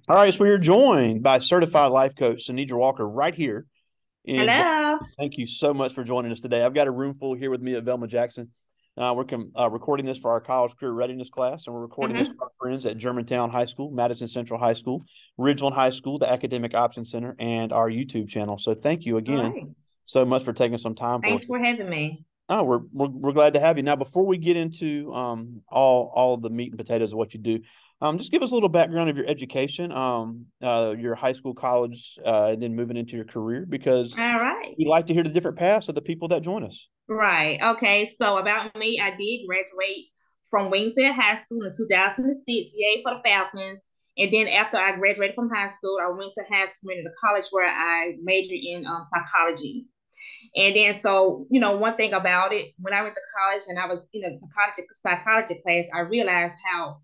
All right, so we are joined by certified life coach Sanedra Walker right here in. Hello. Thank you so much for joining us today. I've got a room full here with me at Velma Jackson. We're recording this for our college career readiness class, and we're recording this Mm-hmm. for our friends at Germantown High School, Madison Central High School, Ridgeland High School, the Academic Options Center, and our YouTube channel. So thank you All again right. so much for taking some time for us. Thanks for having me. Oh, we're glad to have you. Now, before we get into all the meat and potatoes of what you do, just give us a little background of your education, your high school, college, and then moving into your career, because All right. we like to hear the different paths of the people that join us. Right. Okay. So about me, I did graduate from Wingfield High School in 2006. Yay for the Falcons. And then after I graduated from high school, I went to high school and to college where I majored in psychology. And then one thing about it, when I went to college and I was in a psychology class, I realized how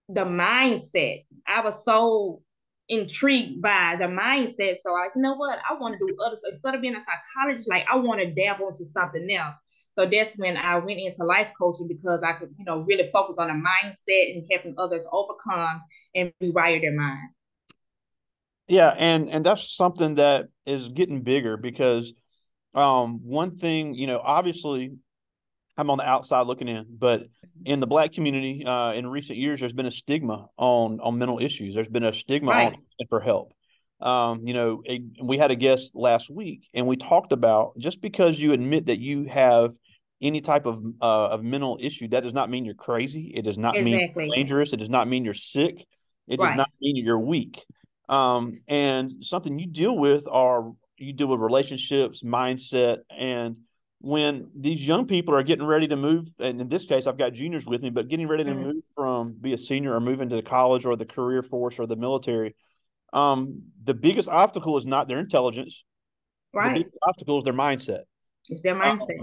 the mindset. I was so intrigued by the mindset. So like, you know what? I want to do other stuff. Instead of being a psychologist, like I want to dabble into something else. So that's when I went into life coaching because I could, really focus on the mindset and helping others overcome and rewire their mind. Yeah, and that's something that is getting bigger because one thing, obviously I'm on the outside looking in, but in the Black community, in recent years, there's been a stigma on mental issues. There's been a stigma on Right. asking for help. We had a guest last week, and we talked about just because you admit that you have any type of mental issue, that does not mean you're crazy. It does not mean Exactly. dangerous. It does not mean you're sick. It does Right. not mean you're weak. And something you deal with relationships, mindset, and when these young people are getting ready to move, and in this case, I've got juniors with me, but getting ready to Mhm. move from be a senior or move into the college or the career force or the military, the biggest obstacle is not their intelligence. The Right. biggest obstacle is their mindset. It's their mindset.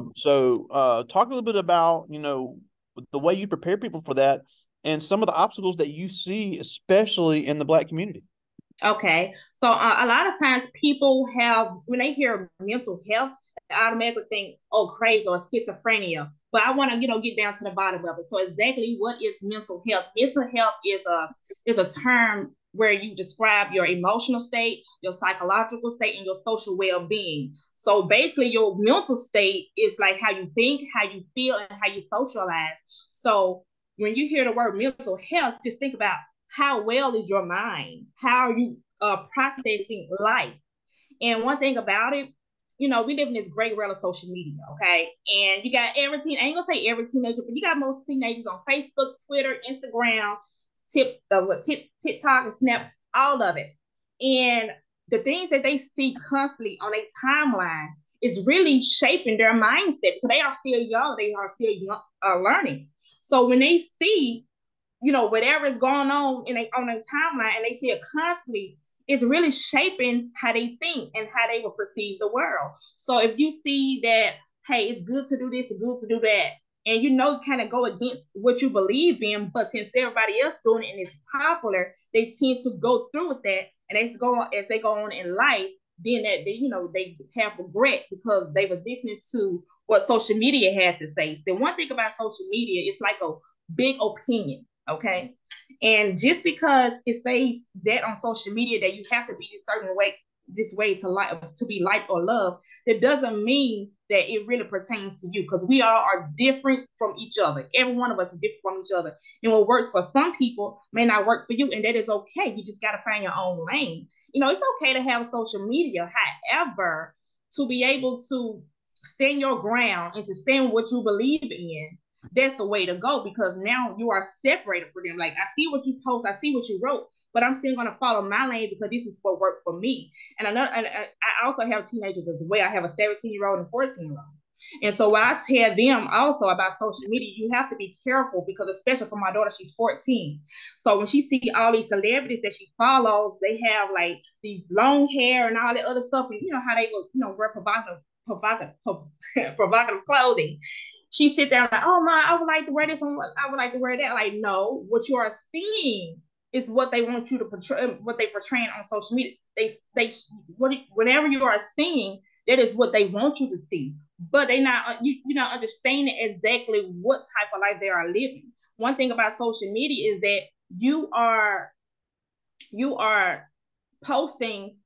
Talk a little bit about the way you prepare people for that, and some of the obstacles that you see, especially in the Black community. Okay. So a lot of times people have, when they hear mental health, they automatically think, oh, crazy or schizophrenia. But I want to, get down to the bottom of it. So exactly what is mental health? Mental health is a term where you describe your emotional state, your psychological state, and your social well-being. So basically your mental state is like how you think, how you feel, and how you socialize. So when you hear the word mental health, just think about how well is your mind? How are you processing life? And one thing about it, we live in this great world of social media, okay? And you got every teen, I ain't gonna say every teenager, but you got most teenagers on Facebook, Twitter, Instagram, TikTok, and Snap, all of it. And the things that they see constantly on a timeline is really shaping their mindset because they are still young, they are still young, learning. So when they see whatever is going on on a timeline and they see it constantly, it's really shaping how they think and how they will perceive the world. So if you see that, hey, it's good to do this, it's good to do that, and kind of go against what you believe in, but since everybody else doing it and it's popular, they tend to go through with that. And as they go on in life, then that they have regret because they were listening to what social media had to say. So one thing about social media, it's like a big opinion. Okay. And just because it says that on social media that you have to be a certain way, this way to be liked or loved, that doesn't mean that it really pertains to you because we all are different from each other. Every one of us is different from each other. And what works for some people may not work for you, and that is okay. You just got to find your own lane. It's okay to have social media. However, to be able to stand your ground and to stand what you believe in, that's the way to go because now you are separated from them. Like I see what you post, I see what you wrote, but I'm still gonna follow my lane because this is what worked for me. And I also have teenagers as well. I have a 17-year-old and 14-year-old. And so what I tell them also about social media, you have to be careful because especially for my daughter, she's 14. So when she see all these celebrities that she follows, they have like these long hair and all that other stuff, and how they will, wear provocative clothing. She sit there like, oh my, I would like to wear this, and I would like to wear that. Like, no, what you are seeing is what they want you to portray, what they portraying on social media. Whatever you are seeing, that is what they want you to see. But they not you not understanding exactly what type of life they are living. One thing about social media is that you are you are posting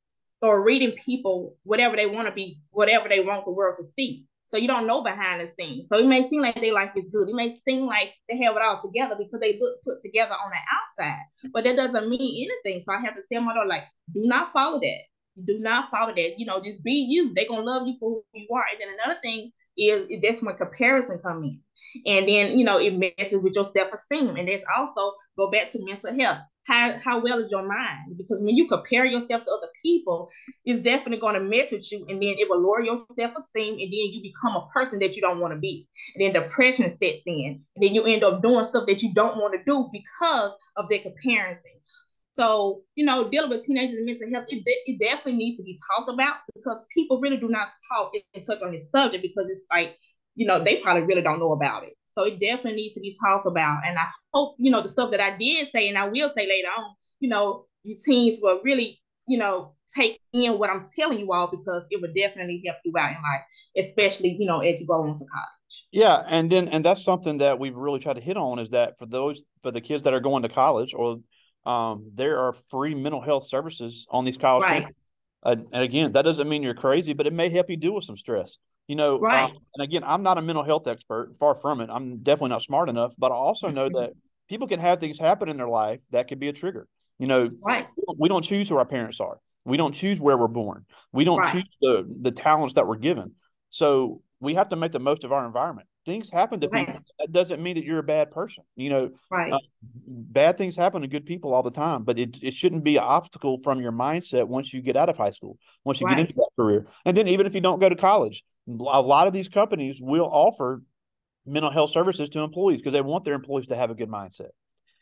or reading people whatever they want to be, whatever they want the world to see. So you don't know behind the scenes. So it may seem like their life is good. It may seem like they have it all together because they look put together on the outside. But that doesn't mean anything. So I have to tell my daughter, like, do not follow that. Do not follow that. You know, just be you. They're gonna love you for who you are. And then another thing is that's when comparison comes in. And then, you know, it messes with your self-esteem. And there's also go back to mental health. How well is your mind? Because when you compare yourself to other people, it's definitely going to mess with you, and then it will lower your self-esteem, and then you become a person that you don't want to be. And then depression sets in, and then you end up doing stuff that you don't want to do because of that comparison. So, you know, dealing with teenagers and mental health, it definitely needs to be talked about because people really do not talk and touch on this subject because it's like, you know, they probably really don't know about it. So it definitely needs to be talked about. And I hope, you know, the stuff that I did say and I will say later on, you know, you teens will really, you know, take in what I'm telling you all because it would definitely help you out in life, especially, you know, as you go on to college. Yeah, and that's something that we've really tried to hit on is that for the kids that are going to college or there are free mental health services on these college Right, campuses. And again, that doesn't mean you're crazy, but it may help you deal with some stress. You know, right, and again, I'm not a mental health expert, far from it. I'm definitely not smart enough, but I also know that people can have things happen in their life that could be a trigger. You know, right, we don't choose who our parents are. We don't choose where we're born. We don't right, choose the talents that we're given. So we have to make the most of our environment. Things happen to people. right, That doesn't mean that you're a bad person. You know, right, bad things happen to good people all the time, but it shouldn't be an obstacle from your mindset once you get out of high school, once you get into right, that career. And then even if you don't go to college, a lot of these companies will offer mental health services to employees because they want their employees to have a good mindset.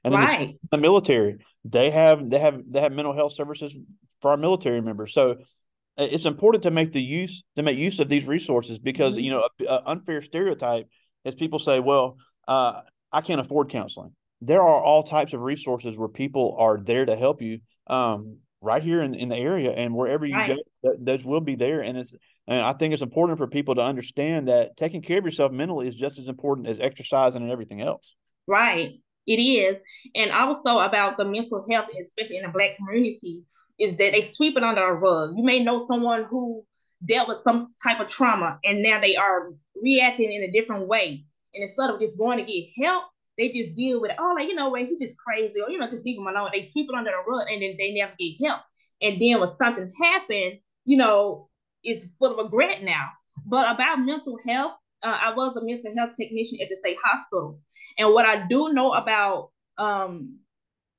And then right, the military, they have mental health services for our military members. So it's important to make use of these resources because mm-hmm. you know an unfair stereotype is people say, well, I can't afford counseling. There are all types of resources where people are there to help you right here in the area and wherever you go, Right. those will be there. And I think it's important for people to understand that taking care of yourself mentally is just as important as exercising and everything else. Right. It is. And also about the mental health, especially in the Black community, is that they sweep it under a rug. You may know someone who dealt with some type of trauma and now they are reacting in a different way. And instead of just going to get help, they just deal with it. Oh, like, you know what, he's just crazy, or, you know, just leave him alone. They sweep it under the rug and then they never get help. And then when something happened, you know, it's full of regret now. But about mental health, I was a mental health technician at the state hospital. And what I do know about,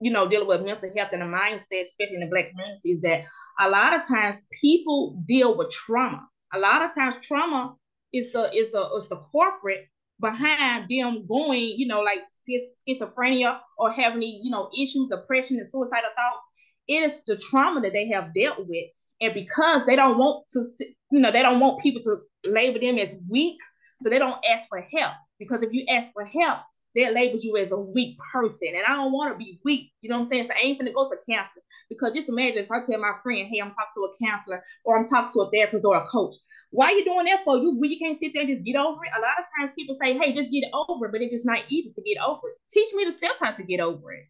you know, dealing with mental health and the mindset, especially in the Black community, is that a lot of times people deal with trauma. A lot of times trauma is the corporate behind them going, you know, like schizophrenia or having, you know, issues, depression, and suicidal thoughts. It is the trauma that they have dealt with, and because they don't want to, you know, they don't want people to label them as weak, so they don't ask for help. Because if you ask for help, they'll label you as a weak person. And I don't want to be weak. You know what I'm saying? So I ain't gonna go to counselor. Because just imagine if I tell my friend, hey, I'm talking to a counselor or I'm talking to a therapist or a coach. Why are you doing that for? You can't sit there and just get over it. A lot of times people say, hey, just get over it, but it's just not easy to get over it. Teach me the steps how to get over it.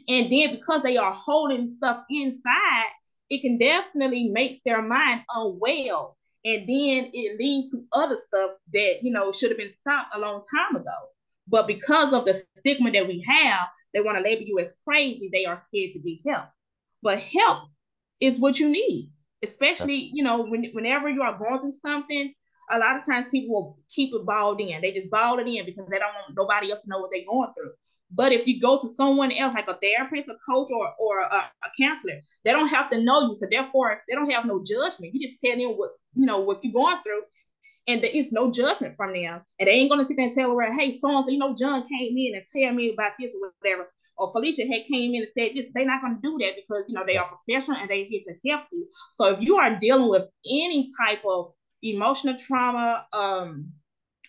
And then because they are holding stuff inside, it can definitely makes their mind unwell. And then it leads to other stuff that, you know, should have been stopped a long time ago. But because of the stigma that we have, they want to label you as crazy. They are scared to get help. But help is what you need, especially, you know, whenever you are going through something. A lot of times people will keep it balled in. They just ball it in because they don't want nobody else to know what they're going through. But if you go to someone else, like a therapist, a coach, or a counselor, they don't have to know you. So therefore, they don't have no judgment. You just tell them what, you know, what you're going through, and there is no judgment from them. And they ain't gonna sit there and tell her, hey, so and so, you know, John came in and tell me about this or whatever. Or Felicia had came in and said this. They're not gonna do that because, you know, they are professional and they're here to help you. So if you are dealing with any type of emotional trauma,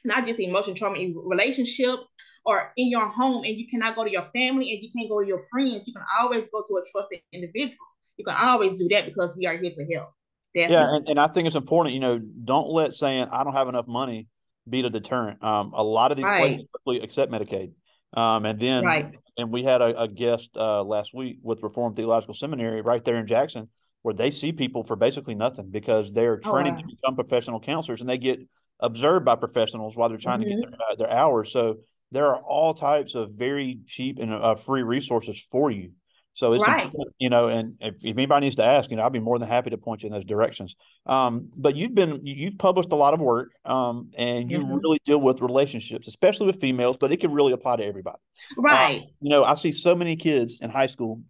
not just emotional trauma in relationships or in your home, and you cannot go to your family and you can't go to your friends, you can always go to a trusted individual. You can always do that because we are here to help. Yeah, Definitely. and I think it's important, you know, don't let saying I don't have enough money be the deterrent. A lot of these places Right. quickly accept Medicaid. And then Right. and we had a guest last week with Reformed Theological Seminary right there in Jackson, where they see people for basically nothing because they're Oh training to wow. become professional counselors, and they get observed by professionals while they're trying to get Mm-hmm. their hours. So there are all types of very cheap and free resources for you. So it's Right. important, and if anybody needs to ask, I'll be more than happy to point you in those directions. But you've published a lot of work, and you Mm-hmm. really deal with relationships, especially with females, but it can really apply to everybody. Right. I see so many kids in high school,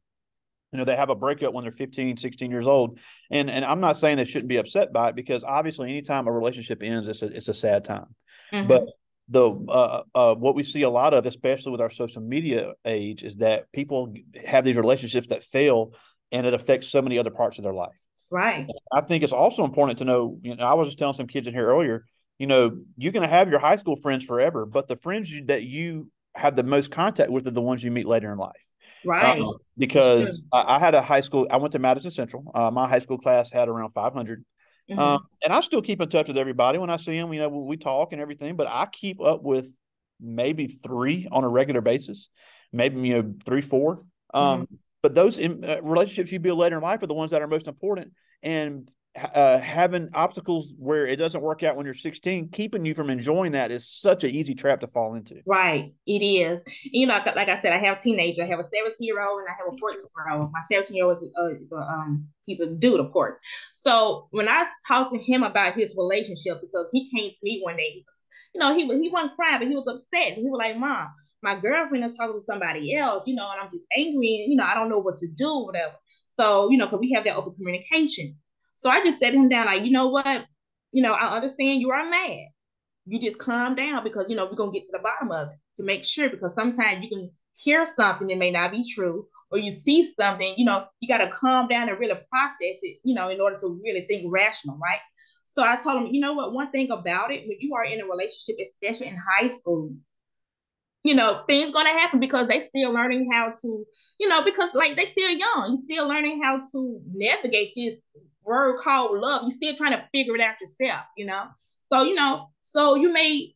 they have a breakup when they're 15, 16 years old. And I'm not saying they shouldn't be upset by it, because obviously anytime a relationship ends, it's a sad time. But Mm-hmm. the what we see a lot of, especially with our social media age, is that people have these relationships that fail, and it affects so many other parts of their life. Right. I think it's also important to know, I was just telling some kids in here earlier, you're going to have your high school friends forever, but the friends that you have the most contact with are the ones you meet later in life. Right. That's true. Because I had a high school, I went to Madison Central. My high school class had around 500. Mm-hmm. And I still keep in touch with everybody when I see them. We talk and everything, but I keep up with maybe three on a regular basis, maybe, three, four. Mm-hmm. But those relationships you build later in life are the ones that are most important. And having obstacles where it doesn't work out when you're 16, keeping you from enjoying that is such an easy trap to fall into. Right, it is. Like I said, I have teenagers. I have a 17-year-old and I have a 14-year-old. My 17-year-old he's a dude, of course. So when I talked to him about his relationship, because he came to me one day, he wasn't crying, but he was upset. And he was like, "Mom, my girlfriend is talking to somebody else, and I'm just angry, and I don't know what to do, whatever." So because we have that open communication. So I just set him down, like, you know what, I understand you are mad, you just calm down, because we're gonna get to the bottom of it to make sure, because sometimes you can hear something that may not be true, or you see something, you got to calm down and really process it, in order to really think rational, right? So I told him, you know what, one thing about it, when you are in a relationship, especially in high school, things gonna happen, because they still learning how to, because like they still young, you still learning how to navigate this word called love. You still trying to figure it out yourself. So so you may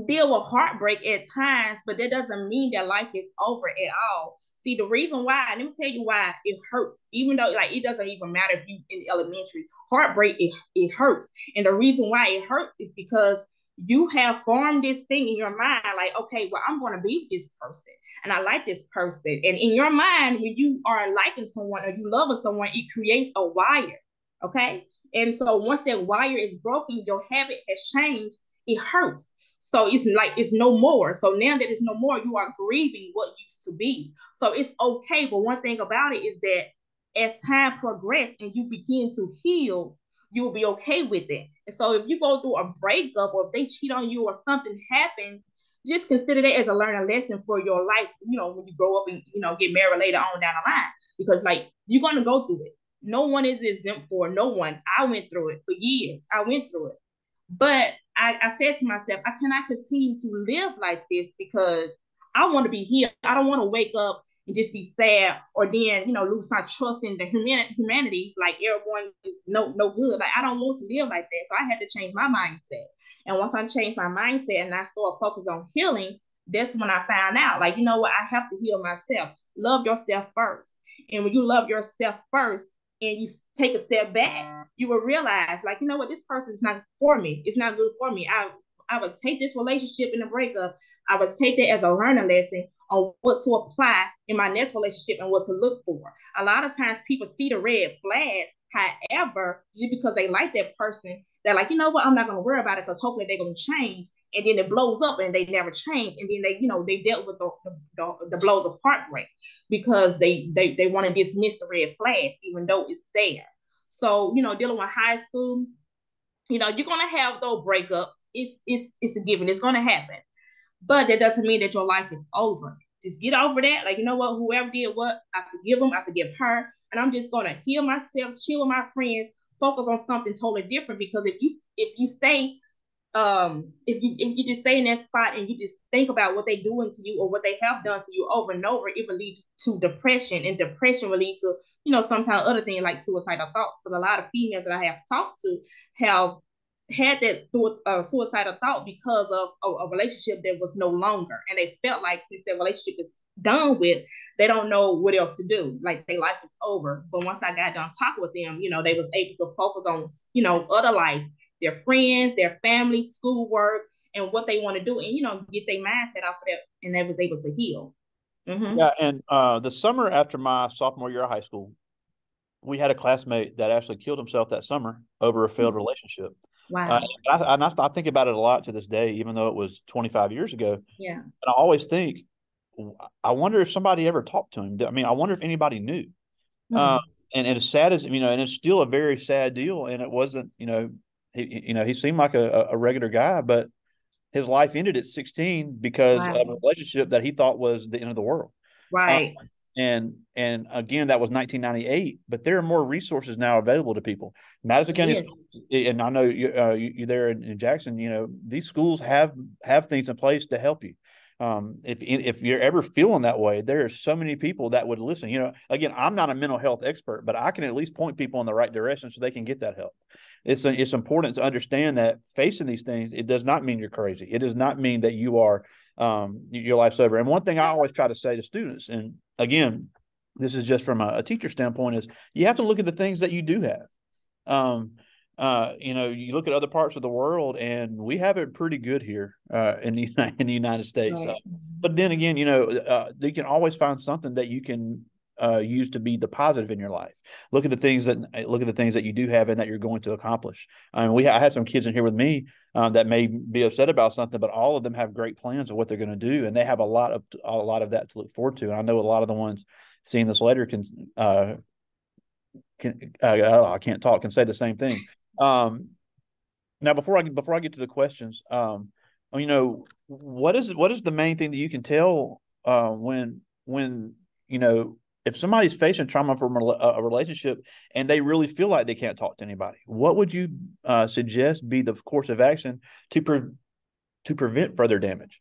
deal with heartbreak at times, but that doesn't mean that life is over at all. See, the reason why, let me tell you why it hurts, even though like it doesn't even matter if you in elementary, heartbreak, it hurts. And the reason why it hurts is because you have formed this thing in your mind, like, okay, well, I'm going to be with this person and I like this person. And in your mind, when you are liking someone or you love someone, it creates a wire. Okay. And so once that wire is broken, your habit has changed, it hurts. So it's like it's no more. So now that it's no more, you are grieving what used to be. So it's okay. But one thing about it is that as time progresses and you begin to heal, you'll be okay with it. And so if you go through a breakup, or if they cheat on you, or something happens, just consider that as a learning lesson for your life, when you grow up and get married later on down the line. Because like you're gonna go through it. No one is exempt for no one. I went through it for years. I went through it. But I said to myself, I cannot continue to live like this, because I want to be here. I don't want to wake up and just be sad, or then lose my trust in the humanity. Like everyone is no good. Like I don't want to live like that. So I had to change my mindset. And once I changed my mindset and I started focus on healing, that's when I found out, like, you know what, I have to heal myself. Love yourself first. And when you love yourself first, and you take a step back, you will realize, like, you know what, this person is not for me. It's not good for me. I would take this relationship in a breakup. I would take that as a learning lesson on what to apply in my next relationship and what to look for. A lot of times people see the red flag. However, just because they like that person, they're like, you know what, I'm not going to worry about it, because hopefully they're going to change. And then it blows up and they never change. And then they dealt with the blows of heartbreak, because they want to dismiss the red flags even though it's there. So dealing with high school, you're gonna have those breakups. It's a given. It's gonna happen, but that doesn't mean that your life is over. Just get over that. Like, you know what, whoever did what, I forgive them. I forgive her, and I'm just gonna heal myself, chill with my friends, focus on something totally different. Because if you stay if you just stay in that spot and you just think about what they're doing to you or what they have done to you over and over, it will lead to depression, and depression will lead to sometimes other things like suicidal thoughts. Because a lot of females that I have talked to have had that thought, suicidal thought because of a relationship that was no longer, and they felt like since their relationship is done with, they don't know what else to do. Like their life is over. But once I got done talking with them, they was able to focus on other life, their friends, their family, schoolwork, and what they want to do, and get their mindset off of that, and they was able to heal. Mm-hmm. Yeah, and the summer after my sophomore year of high school, we had a classmate that actually killed himself that summer over a failed relationship. Wow. I think about it a lot to this day, even though it was 25 years ago. Yeah. And I always think, I wonder if somebody ever talked to him. I mean, I wonder if anybody knew. Hmm. And as sad as and it's still a very sad deal. And it wasn't, he seemed like a regular guy, but his life ended at 16 because of a Wow. relationship that he thought was the end of the world. Uh, Right. and again, that was 1998, but there are more resources now available to people. Madison County Yes. schools, and I know you there in Jackson. These schools have things in place to help you. If you're ever feeling that way, there are so many people that would listen. Again, I'm not a mental health expert, but I can at least point people in the right direction so they can get that help. It's important to understand that facing these things, it does not mean you're crazy. It does not mean that you are your life's over. And one thing I always try to say to students, and again, this is just from a teacher standpoint, is you have to look at the things that you do have. Um, you look at other parts of the world, and we have it pretty good here in the United States. Right. But then again, you can always find something that you can use to be the positive in your life. Look at the things that you do have and that you're going to accomplish. I mean, I had some kids in here with me that may be upset about something, but all of them have great plans of what they're going to do, and they have a lot of that to look forward to. And I know a lot of the ones seeing this later I can't talk, can say the same thing. Now, before I get to the questions, what is the main thing that you can tell when if somebody's facing trauma from a relationship and they really feel like they can't talk to anybody, what would you suggest be the course of action to prevent further damage?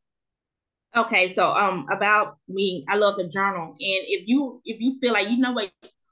Okay, so about me, I love to journal, and if you feel like what,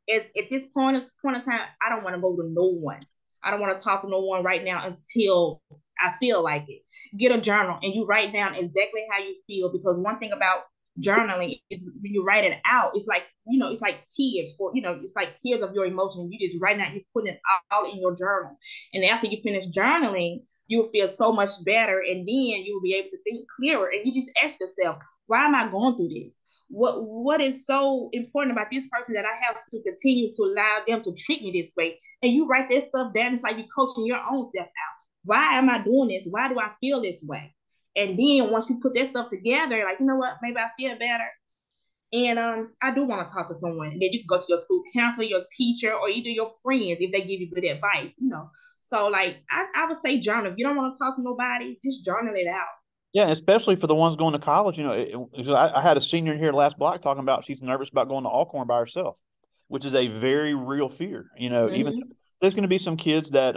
at this point in time, I don't want to go to no one. I don't want to talk to no one right now until I feel like it. Get a journal and you write down exactly how you feel, because one thing about journaling is when you write it out, it's like it's like tears, or it's like tears of your emotion. You just write it out, you're putting it all in your journal, and after you finish journaling, you will feel so much better, and then you will be able to think clearer, and you just ask yourself, why am I going through this? What is so important about this person that I have to continue to allow them to treat me this way? And you write that stuff down. It's like you're coaching your own self out. Why am I doing this? Why do I feel this way? And then once you put that stuff together, like, you know what, maybe I feel better, and I do want to talk to someone. And then you can go to your school counselor, your teacher, or either your friends if they give you good advice. So like I would say journal. If you don't want to talk to nobody, just journal it out. Yeah, especially for the ones going to college. I had a senior in here last block talking about she's nervous about going to Alcorn by herself, which is a very real fear. Even Mm-hmm. there's going to be some kids that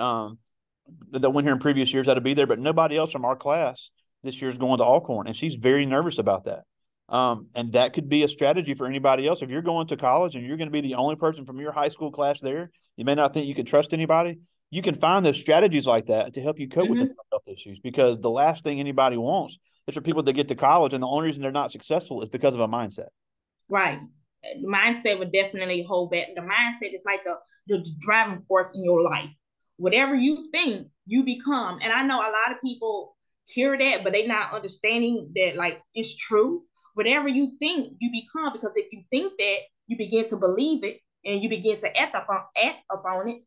went here in previous years that'll be there, but nobody else from our class this year is going to Alcorn, and she's very nervous about that. And that could be a strategy for anybody else. If you're going to college and you're going to be the only person from your high school class there, you may not think you can trust anybody. You can find those strategies like that to help you cope with the Mm-hmm. mental health issues, because the last thing anybody wants is for people to get to college and the only reason they're not successful is because of a mindset. Right. The mindset would definitely hold back. The mindset is like the driving force in your life. Whatever you think, you become. And I know a lot of people hear that, but they're not understanding that like it's true. Whatever you think, you become. Because if you think that, you begin to believe it and you begin to act upon it,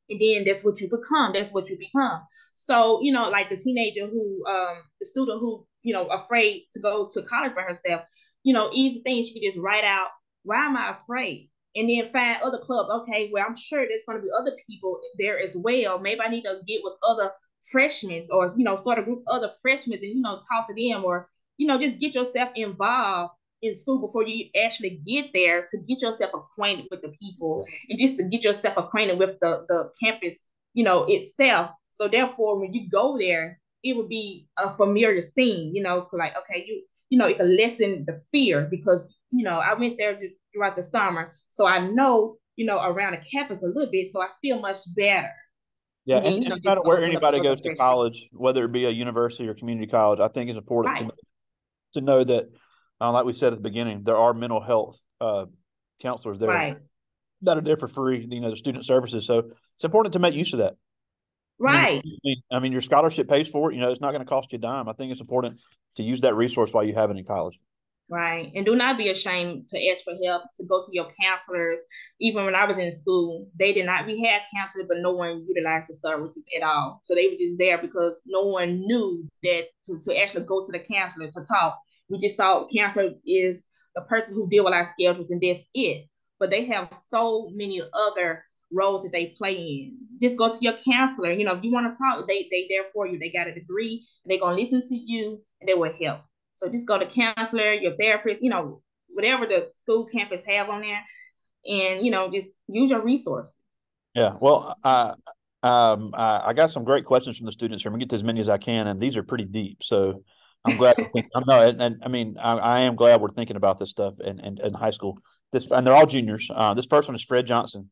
and then that's what you become. That's what you become. So, like the student who, afraid to go to college by herself, easy things she could just write out, why am I afraid? And then find other clubs. Okay, well, I'm sure there's going to be other people there as well. Maybe I need to get with other freshmen, or start a group of other freshmen and talk to them, or just get yourself involved in school before you actually get there, to get yourself acquainted with the people, and just to get yourself acquainted with the campus, itself. So therefore, when you go there, it would be a familiar scene, like, okay, it can lessen the fear, because I went there throughout the summer, so I know around the campus a little bit, so I feel much better. Yeah, And then, and no just matter where open up to anybody other goes to professions. college, whether it be a university or community college, I think it's important Right, to know that, like we said at the beginning, there are mental health counselors there right, that are there for free. The student services. So it's important to make use of that. right. I mean, your scholarship pays for it. It's not going to cost you a dime. I think it's important to use that resource while you have it in college. Right. And do not be ashamed to ask for help, to go to your counselors. Even when I was in school, they did not, we had counselors, but no one utilized the services at all. So they were just there because no one knew that to actually go to the counselor to talk. We just thought counselor is the person who deal with our schedules and that's it. But they have so many other roles that they play in. Just go to your counselor. If you want to talk, they there for you. They got a degree and they're gonna listen to you and they will help. So just go to counselor, your therapist, whatever the school campus have on there, and just use your resources. Yeah. Well, I got some great questions from the students here. I'm gonna get to as many as I can, and these are pretty deep. So I'm glad. I'm no, and I mean, I am glad we're thinking about this stuff in high school. And they're all juniors. This first one is Fred Johnson,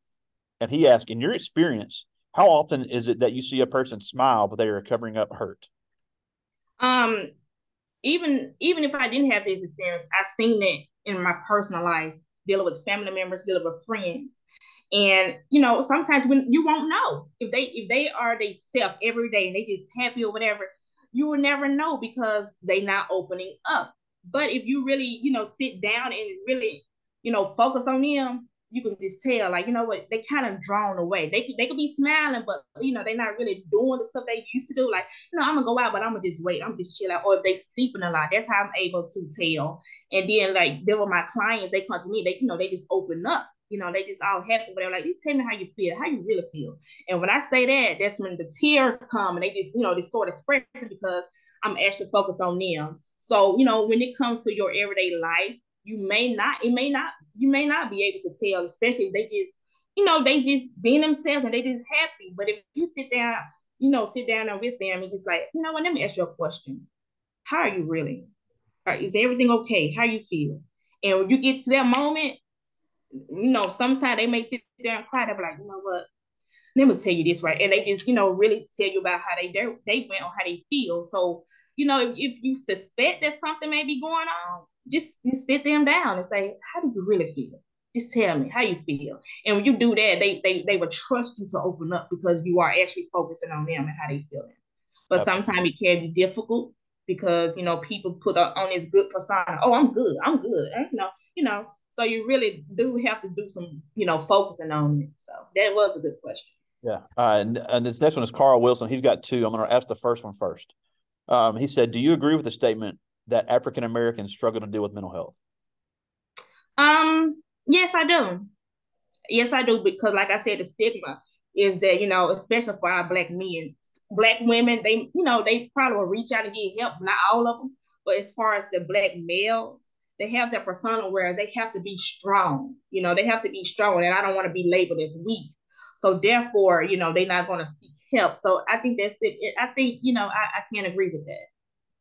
and he asked, in your experience, how often is it that you see a person smile but they are covering up hurt? um, even if I didn't have this experience, I've seen it in my personal life, dealing with family members, dealing with friends. And sometimes when you won't know if they are they self every day and they just happy or whatever, you will never know because they not opening up. But if you really, sit down and really, focus on them, you can just tell, like, what, they kind of drawn away. They could be smiling, but they're not really doing the stuff they used to do. Like, I'm gonna go out, but I'm gonna just wait. I'm just chill out. Or if they sleeping a lot, that's how I'm able to tell. And then like there were my clients, they come to me, they just open up. They just all happy, whatever. Like, just tell me how you feel, how you really feel. And when I say that, that's when the tears come and they just, they sort of express it because I'm actually focused on them. So, when it comes to your everyday life, you may not be able to tell, especially if they just being themselves and they just happy. But if you sit down there with them and just like, what, let me ask you a question. How are you really? Is everything okay? How you feel? And when you get to that moment, sometimes they may sit there and cry. They'll be like, what? Let me tell you this, right? And they just, really tell you about how they went or how they feel. So, if you suspect that something may be going on, just sit them down and say, how do you really feel? Just tell me how you feel. And when you do that, they will trust you to open up because you are actually focusing on them and how they feel. But Absolutely. sometimes it can be difficult because people put on this good persona. Oh, I'm good. And, So you really do have to do some, focusing on it. So that was a good question. Yeah. And this next one is Carl Wilson. He's got two. I'm going to ask the first one first. He said, "Do you agree with the statement that African Americans struggle to deal with mental health?" Yes, I do. Yes, I do, because like I said, the stigma is that, especially for our black men, black women, they probably will reach out and get help, not all of them, but as far as the black males, they have that persona where they have to be strong. They have to be strong, and I don't want to be labeled as weak. So therefore, they're not going to seek help. So I think that's it. I think, I can't agree with that.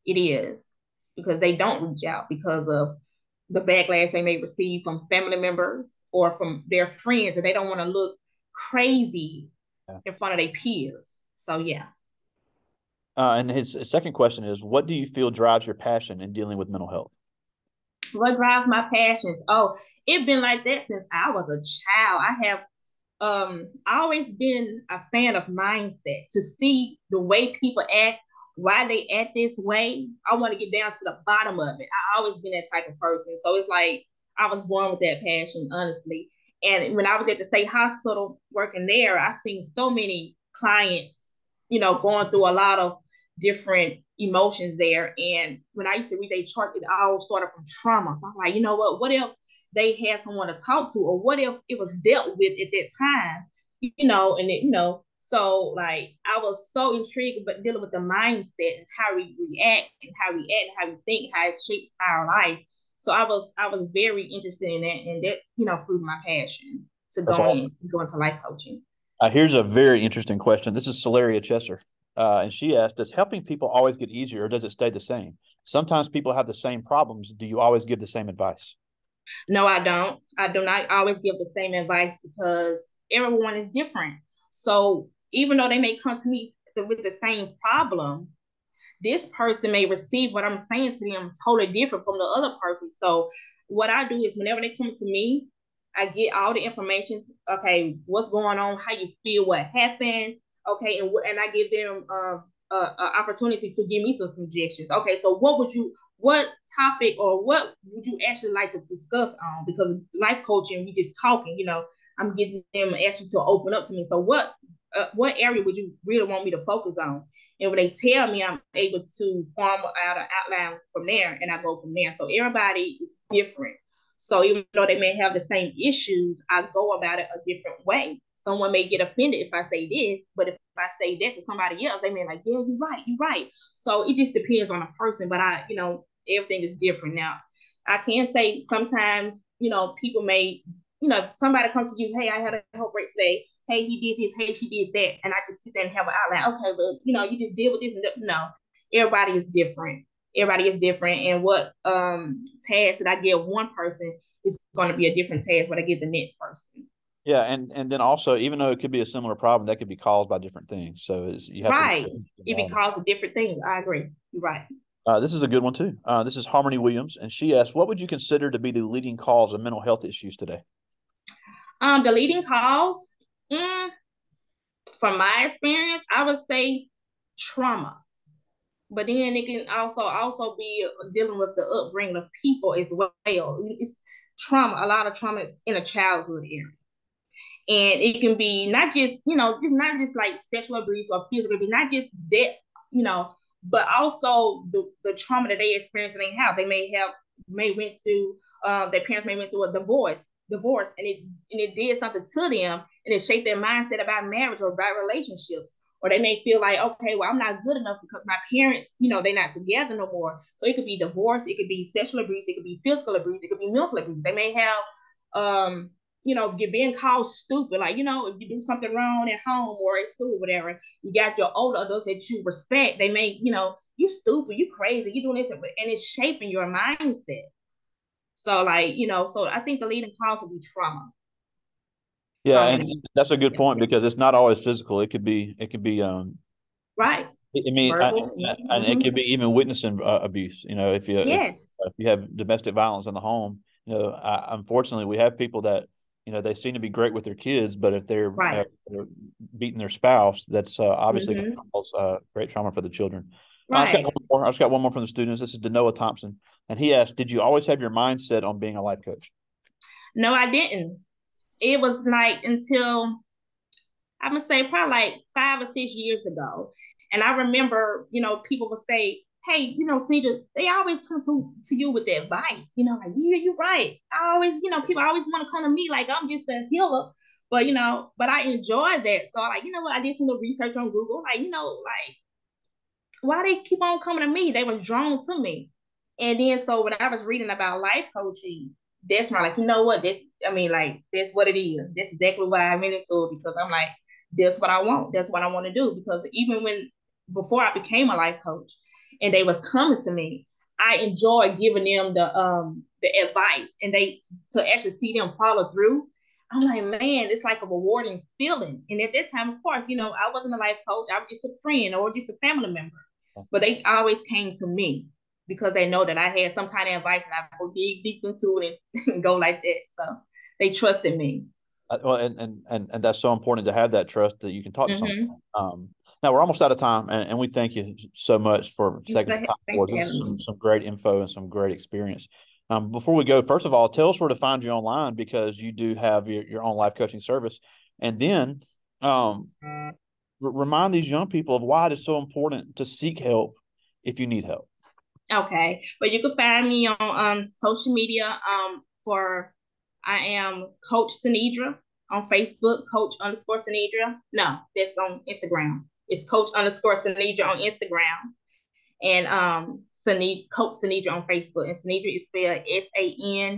It is because they don't reach out because of the backlash they may receive from family members or from their friends, and they don't want to look crazy Yeah. in front of their peers. So yeah. And his second question is, what do you feel drives your passion in dealing with mental health? What drives my passions? Oh, it's been like that since I was a child. I have always been a fan of mindset, to see the way people act, why they act this way. I want to get down to the bottom of it. I always been that type of person. So it's like I was born with that passion, honestly. And when I was at the state hospital working there, I seen so many clients, going through a lot of different emotions there. And when I used to read their chart, it all started from trauma. So I'm like, what if they had someone to talk to, or what if it was dealt with at that time, and so like I was so intrigued about dealing with the mindset and how we react and how we act and how we think, how it shapes our life. So I was very interested in that, and that proved my passion to That's all. go into life coaching. Here's a very interesting question. This is Celeria Chesser. And she asked, does helping people always get easier or does it stay the same? Sometimes people have the same problems. Do you always give the same advice? No, I don't. I do not always give the same advice because everyone is different. So even though they may come to me with the same problem, this person may receive what I'm saying to them totally different from the other person. So what I do is whenever they come to me, I get all the information. Okay, what's going on? How you feel? What happened? Okay, and I give them opportunity to give me some suggestions. Okay, so what topic or what would you actually like to discuss on? Because life coaching, we just talking. I'm getting them actually to open up to me. So what area would you really want me to focus on? And when they tell me, I'm able to form out an outline from there, and I go from there. So everybody is different. So even though they may have the same issues, I go about it a different way. Someone may get offended if I say this, but if I say that to somebody else, they may like, yeah, you're right, you're right. So it just depends on the person, but everything is different. Now, I can say sometimes, people may, if somebody comes to you, hey, I had a help rate today. Hey, he did this. Hey, she did that. And I just sit there and have an outline. Okay, but you just deal with this and that. No, everybody is different. Everybody is different. And what task that I give one person is going to be a different task what I give the next person. Yeah, and then also, even though it could be a similar problem, that could be caused by different things. So you have to Right. It because of different things. I agree. You're right. This is a good one too. This is Harmony Williams, and she asked, "What would you consider to be the leading cause of mental health issues today?" The leading cause, mm, from my experience, I would say trauma. But then it can also be dealing with the upbringing of people as well. It's trauma, a lot of trauma is in a childhood area. And it can be not just, not just like sexual abuse or physical abuse, not just that, but also the trauma that they experience in their house. They may went through their parents may went through a divorce, and it did something to them, and it shaped their mindset about marriage or about relationships. Or they may feel like, okay, well, I'm not good enough because my parents, they're not together no more. So it could be divorce, it could be sexual abuse, it could be physical abuse, it could be mental abuse. They may have you're being called stupid. Like, if you do something wrong at home or at school, whatever, you got your older adults that you respect. They may, you stupid, you crazy, you doing this, and it's shaping your mindset. So, like, so I think the leading cause will be trauma. Yeah, Trauma. and that's a good point because it's not always physical. It could be Right. I mean, Verbal. and it could be even witnessing abuse. If Yes. you have domestic violence in the home, unfortunately, we have people that they seem to be great with their kids, but if Right. they're beating their spouse, that's obviously going to Mm-hmm. cause great trauma for the children. I just got Right. one more. I just got one more from the students. This is Denoa Thompson, and he asked, "Did you always have your mindset on being a life coach?" No, I didn't. It was like until I'm gonna say probably like 5 or 6 years ago. And I remember, people would say, hey, Sanedra, they always come to you with the advice, like, yeah, you're right. I always, people always want to come to me like I'm just a healer. But I enjoy that. So like, what, I did some little research on Google, like, like why they keep on coming to me? They were drawn to me. And then so when I was reading about life coaching, that's my like, what? That's what it is. That's exactly why I went into it because I'm like, that's what I want. That's what I want to do. Because even before I became a life coach and they was coming to me, I enjoyed giving them the advice and they to actually see them follow through. I'm like, man, it's like a rewarding feeling. And at that time, of course, I wasn't a life coach. I was just a friend or just a family member. But they always came to me because they know that I had some kind of advice and I go dig deep into it and go like that. So they trusted me. Well, and that's so important to have that trust that you can talk to someone. Mm-hmm. Now we're almost out of time, and we thank you so much for taking the time Thanks for us. for This is having some me. some great info and some great experience. Before we go, first of all, tell us where to find you online because you do have your own life coaching service, and then um, remind these young people of why it is so important to seek help if you need help. Okay. But you can find me on social media for I am Coach Sanedra on Facebook, Coach_Sanedra. No, that's on Instagram. It's Coach_Sanedra on Instagram. And Coach Sanedra on Facebook. And Sanedra is spelled Sanedra.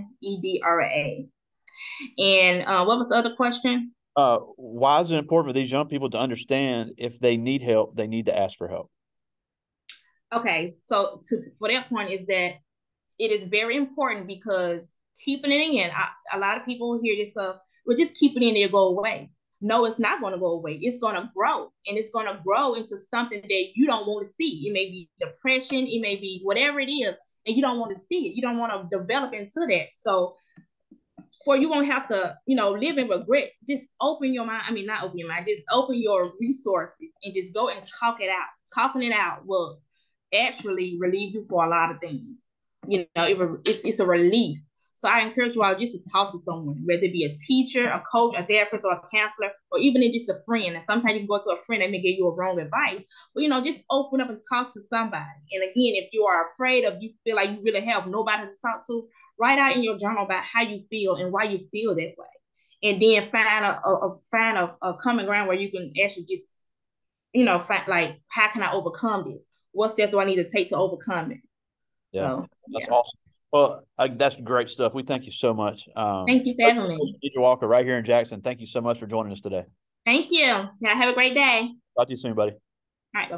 And what was the other question? Why is it important for these young people to understand if they need help, they need to ask for help? Okay, so for that point is that it is very important because keeping it in, a lot of people hear this stuff, well, just keep it in, it'll go away. No, it's not going to go away. It's going to grow, and it's going to grow into something that you don't want to see. It may be depression, it may be whatever it is, and you don't want to see it. You don't want to develop into that. So for you won't have to, live in regret. Just open your mind. I mean, not open your mind, just open your resources and just go and talk it out. Talking it out will actually relieve you for a lot of things. It's a relief. So I encourage you all just to talk to someone, whether it be a teacher, a coach, a therapist, or a counselor, or even just a friend. And sometimes you can go to a friend that may give you a wrong advice, but just open up and talk to somebody. And again, if you are afraid of, you feel like you really have nobody to talk to, write out in your journal about how you feel and why you feel that way. And then find a common ground where you can actually just, find, like, how can I overcome this? What steps do I need to take to overcome it? Yeah, So that's yeah. awesome. Well, that's great stuff. We thank you so much. Thank you for Coach having me. Sanedra Walker, right here in Jackson. Thank you so much for joining us today. Thank you. Now have a great day. Talk to you soon, buddy. All right.